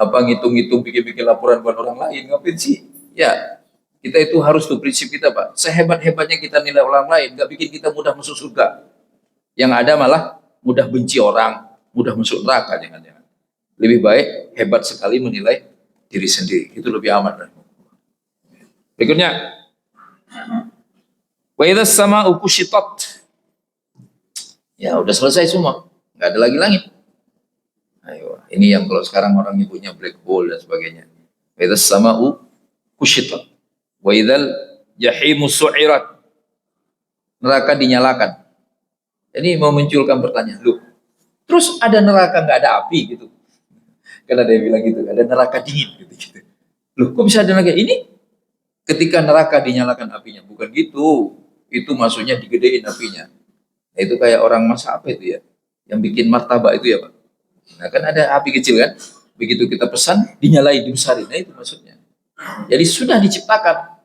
ngitung-ngitung, bikin-bikin laporan buat orang lain, ngapain sih? Ya, kita itu harus tuh prinsip kita Pak. Sehebat-hebatnya kita nilai orang lain, nggak bikin kita mudah masuk surga. Yang ada malah mudah benci orang, mudah masuk neraka, jangan-jangan. Lebih baik hebat sekali menilai diri sendiri, itu lebih aman. Berikutnya, wa idza sama'u kushitat. Ya udah selesai semua, nggak ada lagi langit. Ayo, ini yang kalau sekarang orang nyebutnya black hole dan sebagainya. Wa idza sama'u kushitat. Wa idzal jahimu su'irat. Neraka dinyalakan. Jadi mau munculkan pertanyaan, loh, terus ada neraka nggak ada api gitu? Kan ada yang bilang gitu, ada neraka dingin gitu. Loh, kok bisa ada neraka ini? Ketika neraka dinyalakan apinya, bukan gitu. Itu maksudnya digedein apinya. Nah, itu kayak orang masak apa itu ya? Yang bikin martabak itu ya Pak. Nah kan ada api kecil kan? Begitu kita pesan, dinyalain, dibesarin. Nah itu maksudnya. Jadi sudah diciptakan,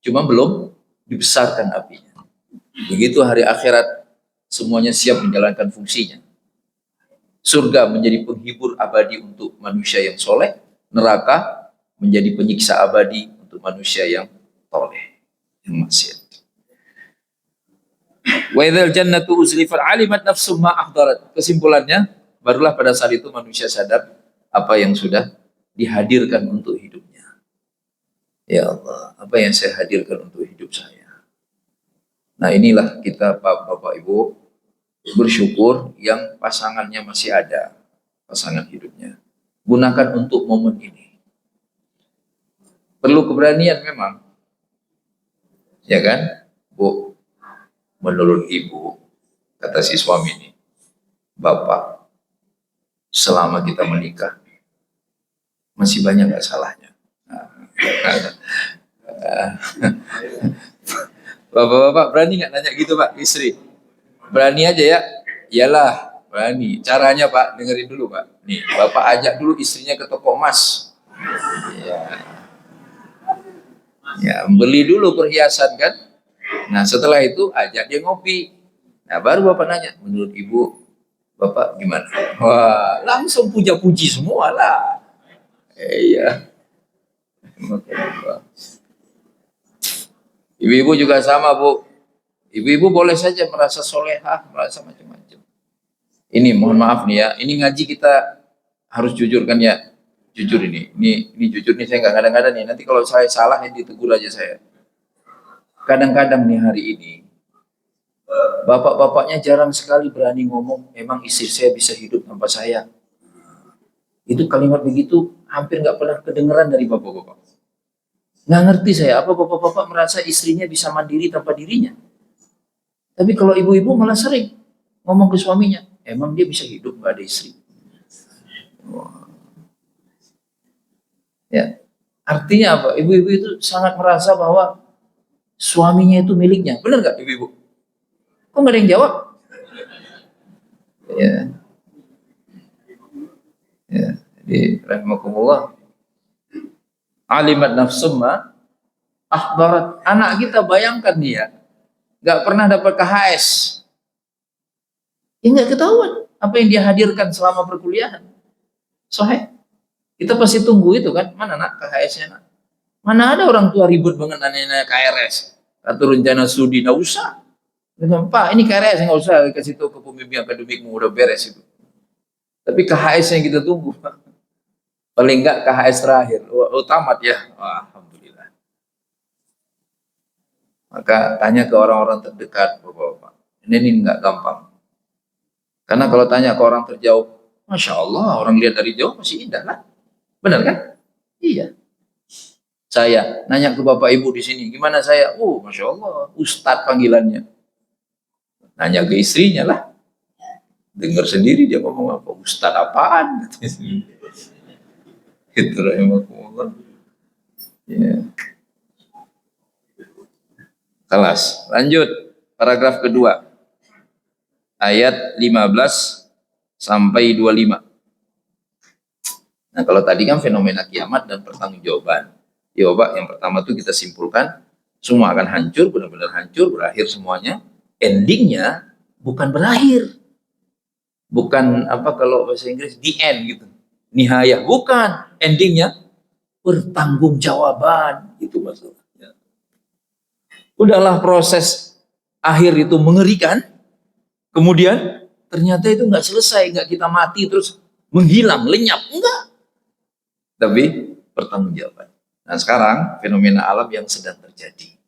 cuma belum dibesarkan apinya. Begitu hari akhirat, semuanya siap menjalankan fungsinya. Surga menjadi penghibur abadi untuk manusia yang soleh, neraka menjadi penyiksa abadi untuk manusia yang toleh, yang maksiat. Wa idzal jannatu uzlifat alimat nafsum ma ahdarat. Kesimpulannya, barulah pada saat itu manusia sadar apa yang sudah dihadirkan untuk hidupnya. Ya Allah, apa yang saya hadirkan untuk hidup saya. Nah inilah kita Bapak Ibu bersyukur yang pasangannya masih ada, pasangan hidupnya. Gunakan untuk momen ini. Perlu keberanian memang. Ya kan? Bu, menurut ibu, kata si suami ini, Bapak, selama kita menikah, masih banyak gak salahnya. Bapak-bapak berani gak nanya gitu Pak, istri? Berani aja ya? Iyalah, berani. Caranya Pak, dengerin dulu Pak. Nih, Bapak ajak dulu istrinya ke toko emas. Ya, beli dulu perhiasan kan. Nah setelah itu ajak dia ngopi. Nah baru Bapak nanya, menurut Ibu, Bapak gimana? Wah, langsung puja-puji semua lah. Iya. Ibu-ibu juga sama Bu. Ibu-ibu boleh saja merasa solehah, merasa macam-macam. Ini mohon maaf nih ya, ini ngaji kita harus jujur kan ya. jujur ini jujur nih, saya nggak kadang-kadang nih. Nanti kalau saya salah ya ditegur aja saya. Kadang-kadang nih hari ini bapak-bapaknya jarang sekali berani ngomong, emang istri saya bisa hidup tanpa saya. Itu kalimat begitu hampir nggak pernah kedengeran dari bapak-bapak. Nggak ngerti saya, apa bapak-bapak merasa istrinya bisa mandiri tanpa dirinya. Tapi kalau ibu-ibu malah sering ngomong ke suaminya, emang dia bisa hidup nggak ada istri. Ya, artinya apa? Ibu-ibu itu sangat merasa bahwa suaminya itu miliknya. Benar nggak ibu-ibu? Kok nggak ada yang jawab? Ya, ya. Jadi rahimakumullah. Alimat nafsumma ahbarat. Anak kita bayangkan dia nggak pernah dapat KHS. Ya nggak ketahuan apa yang dia hadirkan selama perkuliahan. Soalnya kita pasti tunggu itu kan, mana nak KHS-nya nak? Mana ada orang tua ribut banget nanya KRS atau rencana studi, nggak usah. Pak, ini KRS nggak usah kasih tahu ke pembimbing akademikmu, udah beres itu. Tapi KHS yang kita tunggu, paling nggak KHS terakhir, tamat ya, wah, alhamdulillah. Maka tanya ke orang-orang terdekat, bapak-bapak. Ini nggak gampang. Karena kalau tanya ke orang terjauh, masya Allah, orang lihat dari jauh masih indah lah, benar kan? Iya. Saya nanya ke bapak ibu di sini, gimana saya? Masya Allah, Ustadz panggilannya. Nanya ke istrinya lah, dengar sendiri dia ngomong apa, Ustadz apaan? Itu rahimahumullah. Ya. Kelas. Lanjut, paragraf kedua, ayat 15 sampai 25. Nah, kalau tadi kan fenomena kiamat dan pertanggungjawaban. Ya Pak, yang pertama tuh kita simpulkan semua akan hancur, benar-benar hancur, berakhir semuanya. Endingnya bukan berakhir, bukan apa kalau bahasa Inggris the end gitu, nihayah, bukan. Endingnya pertanggungjawaban, itu masalahnya. Udahlah proses akhir itu mengerikan, kemudian ternyata itu nggak selesai, nggak kita mati terus menghilang, lenyap, enggak. Tapi pertanggungjawaban. Nah sekarang fenomena alam yang sedang terjadi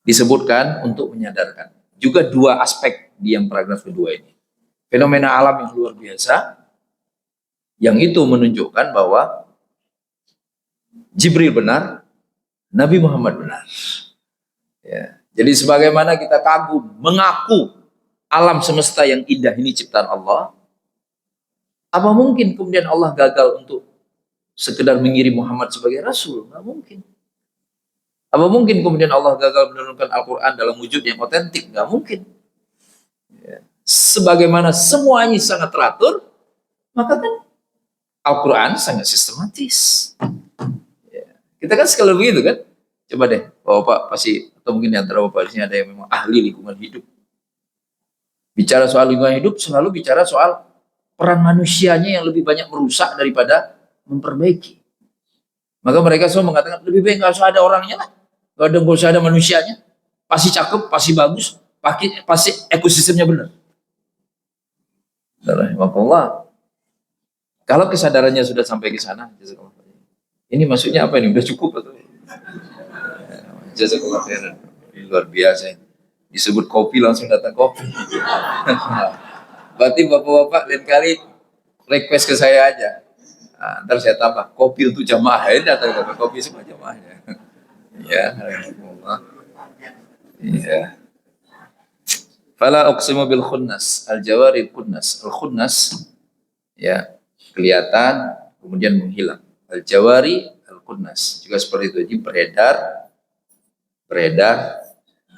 disebutkan untuk menyadarkan juga dua aspek di yang paragraf kedua ini. Fenomena alam yang luar biasa, yang itu menunjukkan bahwa Jibril benar, Nabi Muhammad benar. Ya. Jadi sebagaimana kita kagum, mengaku alam semesta yang indah ini ciptaan Allah, apa mungkin kemudian Allah gagal untuk sekedar mengirim Muhammad sebagai Rasul? Nggak mungkin. Apa mungkin kemudian Allah gagal menurunkan Al-Quran dalam wujud yang otentik? Nggak mungkin. Ya. Sebagaimana semuanya sangat teratur, maka kan Al-Quran sangat sistematis. Ya. Kita kan sekali begitu kan? Coba deh, Bapak pasti, atau mungkin di antara Bapak di sini ada yang memang ahli lingkungan hidup. Bicara soal lingkungan hidup, selalu bicara soal peran manusianya yang lebih banyak merusak daripada memperbaiki. Maka mereka semua mengatakan lebih baik nggak usah ada orangnya lah, nggak usah ada manusianya, pasti cakep, pasti bagus, pasti ekosistemnya benar. Rahimahullah. Kalau kesadarannya sudah sampai ke sana, ini maksudnya apa ini? Udah cukup atau? Jazakallah khairan. Luar biasa. Disebut kopi langsung datang kopi. Berarti bapak-bapak lain kali request ke saya aja. Nah, ntar saya tambah kopi untuk jamaah, ini datang kopi semua jamaahnya. Ya, alhamdulillah. Iya. Fala uqsimu bil khunnas, al jawaril khunnas. Al khunnas ya, kelihatan kemudian menghilang. Al jawari al khunnas juga seperti itu. Jadi beredar,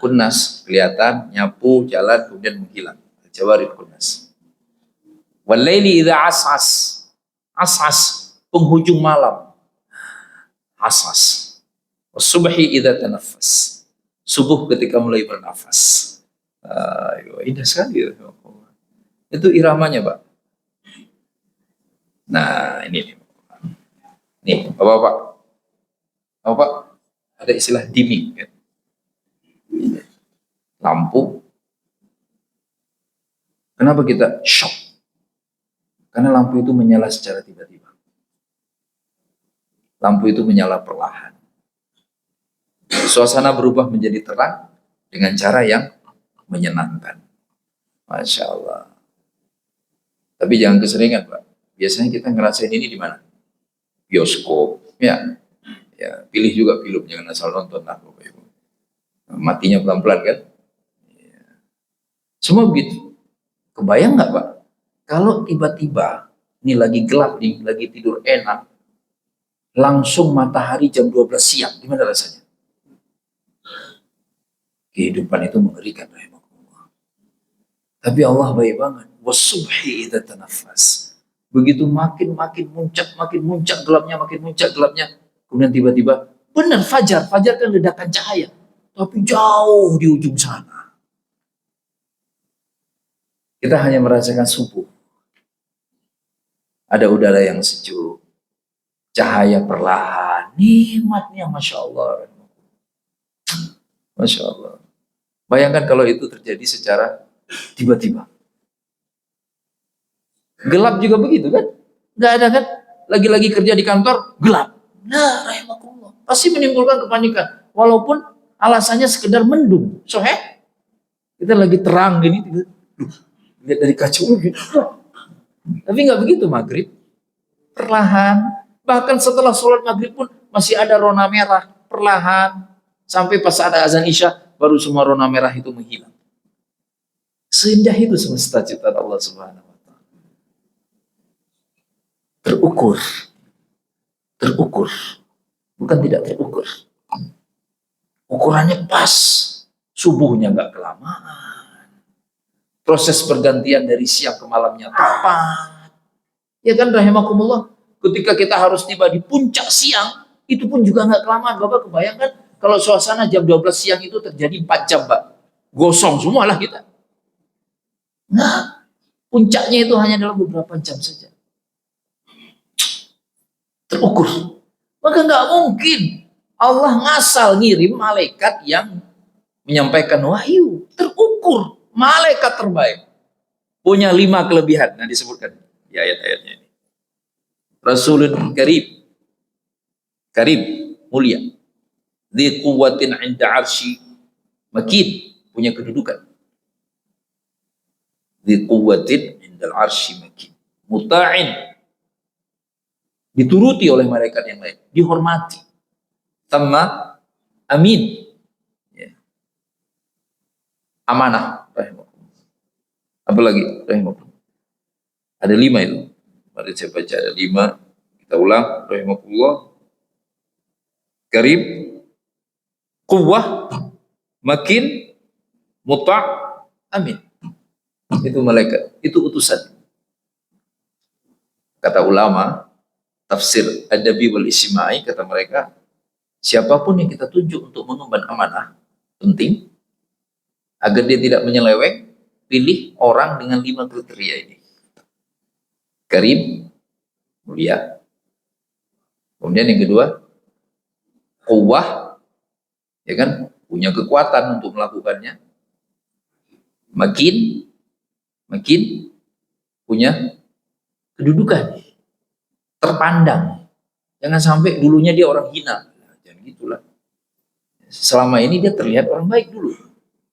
khunnas kelihatan, nyapu jalan kemudian menghilang. Al jawaril khunnas. Wal laili idza as'as. As'as, penghujung malam. As'as. Subhi idza tanaffas. Subuh ketika mulai bernafas. Indah sekali ya. Itu iramanya, Pak. Nah, ini nih, Bapak, ada istilah dimming kan? Lampu. Kenapa kita shock? Karena lampu itu menyala secara tiba-tiba. lampu itu menyala perlahan. Suasana berubah menjadi terang dengan cara yang menyenangkan. Masya Allah. Tapi jangan keseringan, Pak. Biasanya kita ngerasain ini di mana? Bioskop, ya. Ya, pilih juga film, jangan asal nonton lah, Bapak Ibu. Matinya pelan-pelan kan? Ya. Semua begitu. Kebayang nggak, Pak? Kalau tiba-tiba ini lagi gelap nih, lagi tidur enak, langsung matahari jam 12 siang, gimana rasanya? Kehidupan itu mengerikan, rahimahullah. Tapi Allah baik banget. Wasubhi idza tanaffas. Begitu makin muncak gelapnya, makin muncak gelapnya. Kemudian tiba-tiba, benar fajar kan ledakan cahaya. Tapi jauh di ujung sana. Kita hanya merasakan subuh. Ada udara yang sejuk. Cahaya perlahan. Nikmatnya Masya Allah. Masya Allah. Bayangkan kalau itu terjadi secara tiba-tiba. Gelap juga begitu kan? Nggak ada kan? Lagi-lagi kerja di kantor, gelap. Nah, rahimahullah. Pasti menimbulkan kepanikan. Walaupun alasannya sekedar mendung. Kita lagi terang gini, lihat dari kaca gitu. Tapi nggak begitu maghrib. Perlahan. Bahkan setelah sholat maghrib pun masih ada rona merah. Perlahan. Sampai pas ada azan isya, baru semua rona merah itu menghilang. Seindah itu semesta ciptaan Allah Subhanahu wa Ta'ala. Terukur, bukan tidak terukur. Ukurannya pas, subuhnya nggak kelamaan, proses pergantian dari siang ke malamnya tepat. Ya kan, rahimakumullah. Ketika kita harus tiba di puncak siang, itu pun juga nggak kelamaan. Bapak kebayangkan kalau suasana jam 12 siang itu terjadi 4 jam, Pak. Gosong semua lah kita. Nah, puncaknya itu hanya dalam beberapa jam saja. Terukur. Maka nggak mungkin Allah ngasal ngirim malaikat yang menyampaikan wahyu. Terukur. Malaikat terbaik. Punya 5 kelebihan. Nah, disebutkan di ayat-ayatnya ini. Rasulun karim. Karim, mulia. Dzi quwwatin 'inda 'arsy makin, punya kedudukan. Dzi quwwatin 'inda 'arsy makin. Muta'in, dituruti oleh malaikat yang lain, dihormati. Sama amin. Ya. Amanah. Apalagi? Ada 5 itu. Mari saya baca, ada 5. Kita ulang. Rahimahullah. Karim, quwwah, makin, muta', amin. Itu malaikat, itu utusan. Kata ulama tafsir adabi wal istimai, kata mereka, siapapun yang kita tunjuk untuk mengemban amanah, penting agar dia tidak menyeleweng, pilih orang dengan 5 kriteria ini. Karim, mulia. Kemudian yang kedua, quwwah, ya kan, punya kekuatan untuk melakukannya. Makin punya kedudukan, terpandang. Jangan sampai dulunya dia orang hina. Jangan gitulah. Selama ini dia terlihat orang baik dulu.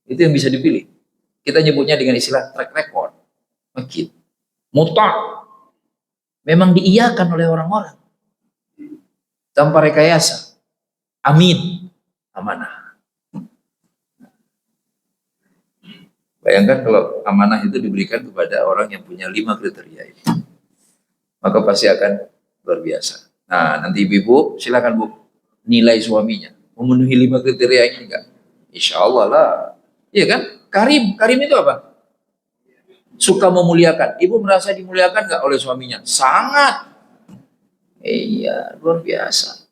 Itu yang bisa dipilih. Kita nyebutnya dengan istilah track record. Makin. Muta', memang diiyakan oleh orang-orang tanpa rekayasa. Amin, amanah. Bayangkan kalau amanah itu diberikan kepada orang yang punya 5 kriteria ini, maka pasti akan luar biasa. Nah, nanti ibu silakan Bu nilai suaminya memenuhi 5 kriteria ini enggak? Insya Allah lah. Iya kan? Karim itu apa? Suka memuliakan. Ibu merasa dimuliakan nggak oleh suaminya? Sangat. Iya, luar biasa.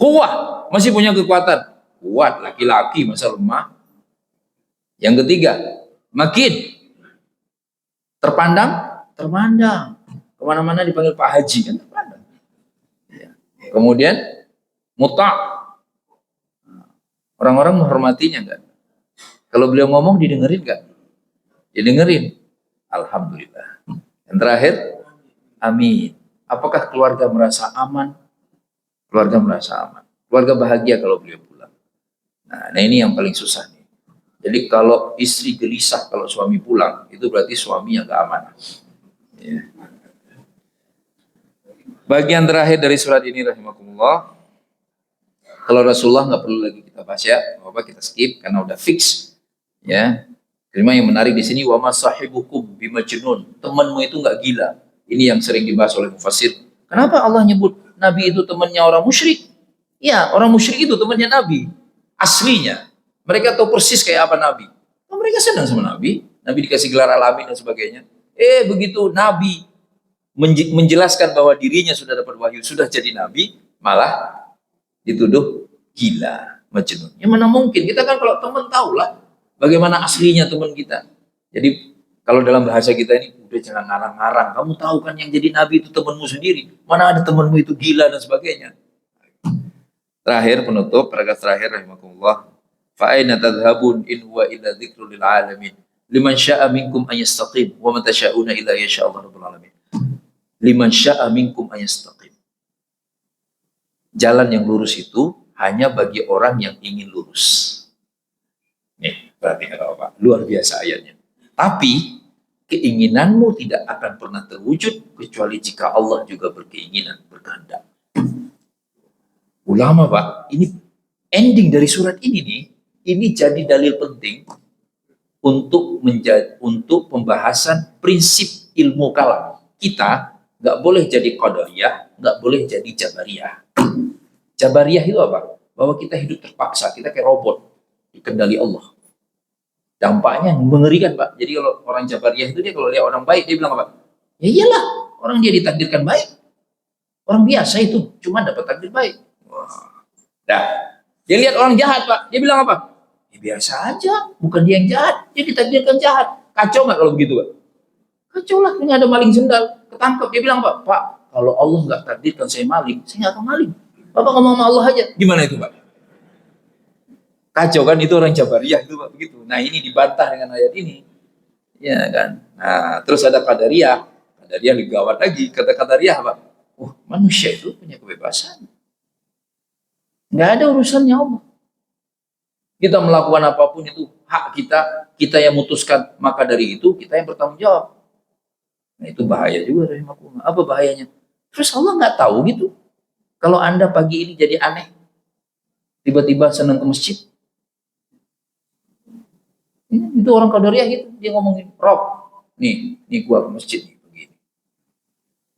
Kuat, masih punya kekuatan. Kuat, laki-laki masa lemah. Yang ketiga, makin terpandang. Kemana-mana dipanggil Pak Haji kan, terpandang. Ya. Kemudian muta', orang-orang menghormatinya enggak? Kalau beliau ngomong didengerin enggak? Didengerin. Alhamdulillah. Yang terakhir, amin. Apakah keluarga merasa aman? Keluarga merasa aman. Keluarga bahagia kalau beliau pulang. Nah ini yang paling susah nih. Jadi kalau istri gelisah kalau suami pulang, itu berarti suami yang gak aman. Ya. Bagian terakhir dari surat ini rahimakumullah, kalau Rasulullah nggak perlu lagi kita baca, apa kita skip karena udah fix. Ya, terima yang menarik di sini wa masahibukum bimajnun. Temanmu itu nggak gila. Ini yang sering dibahas oleh mufassir. Kenapa Allah nyebut Nabi itu temannya orang musyrik? Ya, orang musyrik itu temannya Nabi. Aslinya. Mereka tahu persis kayak apa Nabi. Oh, mereka senang sama Nabi. Nabi dikasih gelar alamin dan sebagainya. Begitu Nabi menjelaskan bahwa dirinya sudah dapat wahyu, sudah jadi Nabi, malah dituduh gila, majnun. Ya mana mungkin, kita kan kalau teman tahu lah bagaimana aslinya teman kita. Jadi kalau dalam bahasa kita ini, udah jangan ngarang-ngarang, kamu tahu kan yang jadi nabi itu temanmu sendiri, mana ada temanmu itu gila dan sebagainya. Terakhir penutup, paragraf terakhir rahimakumullah, fa aina tadhhabun in huwa illa dzikrul lil alamin liman syaa'a minkum an yastaqim wa man tasyauna illa yasha Allah rabbul alamin. Liman syaa'a minkum an yastaqim. Jalan yang lurus itu hanya bagi orang yang ingin lurus. Nih, perhatikan Bapak, luar biasa ayatnya. Tapi keinginanmu tidak akan pernah terwujud kecuali jika Allah juga berkeinginan, berkehendak. Ulama Pak, ini ending dari surat ini nih, ini jadi dalil penting untuk pembahasan prinsip ilmu kalam. Kita nggak boleh jadi qadariyah, nggak boleh jadi jabariyah. Jabariyah itu apa? Bahwa kita hidup terpaksa, kita kayak robot dikendali Allah. Dampaknya mengerikan Pak. Jadi kalau orang Jabariyah itu dia kalau lihat orang baik dia bilang apa? Ya iyalah, orang dia ditakdirkan baik. Orang biasa itu cuma dapat takdir baik. Wah. Nah, dia lihat orang jahat Pak, dia bilang apa? Ya biasa aja, bukan dia yang jahat, dia ditakdirkan jahat. Kacau nggak kalau begitu Pak? Kacau lah, ini ada maling sendal, ketangkep. Dia bilang Pak, kalau Allah nggak takdirkan saya maling, saya nggak akan maling. Bapak ngomong sama Allah aja. Gimana itu Pak? Kacau kan, itu orang Jabariyah itu Pak begitu. Nah ini dibantah dengan ayat ini. Ya kan. Nah terus ada Qadariyah. Qadariyah lebih gawat lagi. Kata Qadariyah Pak, manusia itu punya kebebasan. Nggak ada urusannya Allah. Kita melakukan apapun itu hak kita, kita yang memutuskan. Maka dari itu kita yang bertanggung jawab. Nah itu bahaya juga dari makumah. Apa bahayanya? Terus Allah nggak tahu gitu. Kalau Anda pagi ini jadi aneh, tiba-tiba senang ke masjid, itu orang Qadariyah gitu, dia ngomongin, Rob, nih gua ke masjid nih, begini.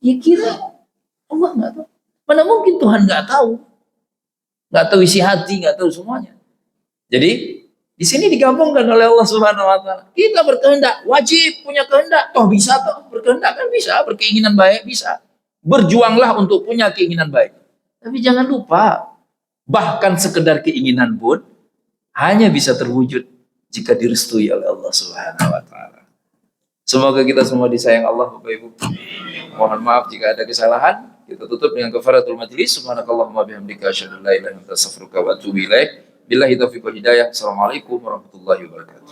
Ya kira Allah nggak tahu. Mana mungkin Tuhan nggak tahu isi hati, nggak tahu semuanya. Jadi di sini digabungkan oleh Allah Subhanahu Wa Taala. Kita berkehendak, wajib punya kehendak. Toh bisa toh berkehendak kan bisa, berkeinginan baik bisa. Berjuanglah untuk punya keinginan baik. Tapi jangan lupa, bahkan sekedar keinginan pun hanya bisa terwujud jika direstui oleh Allah Subhanahu Wa Taala. Semoga kita semua disayang Allah, Bapak Ibu. Mohon maaf jika ada kesalahan. Kita tutup dengan kafaratul majlis. Subhanakallahumma bihamdika asyhadu an la ilaha illa anta astaghfiruka wa atubu ilaik. Billahi taufiq wal hidayah. Assalamualaikum warahmatullahi wabarakatuh.